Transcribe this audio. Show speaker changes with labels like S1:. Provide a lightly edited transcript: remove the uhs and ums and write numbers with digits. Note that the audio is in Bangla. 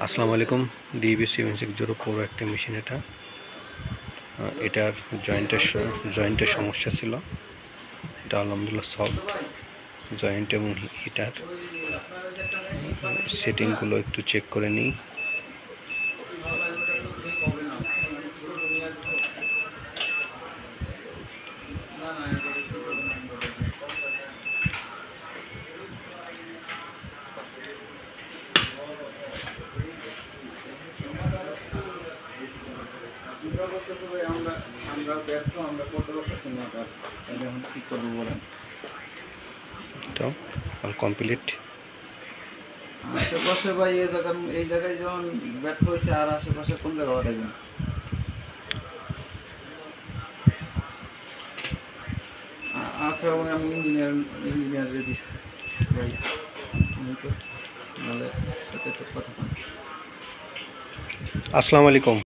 S1: আসসালামু আলাইকুম। ডিবি 7604 একটা মেশিন। এটার জয়েন্টের সমস্যা ছিল। এটা আলহামদুলিল্লাহ সলভড। জয়েন্ট এবং হিটার সেটিংগুলো একটু চেক করে নিই। তো কমপ্লিট।
S2: আশেপাশে ভাই এই জায়গায় যখন ব্যর্থ হয়েছে, আর আশেপাশে কোন জায়গা বাড়াইবেন? আচ্ছা, আমি ইঞ্জিনিয়ারে দিচ্ছি ভাই, আমি তো নাহলে সাথে তো কথা বলি।
S1: আসসালামু আলাইকুম।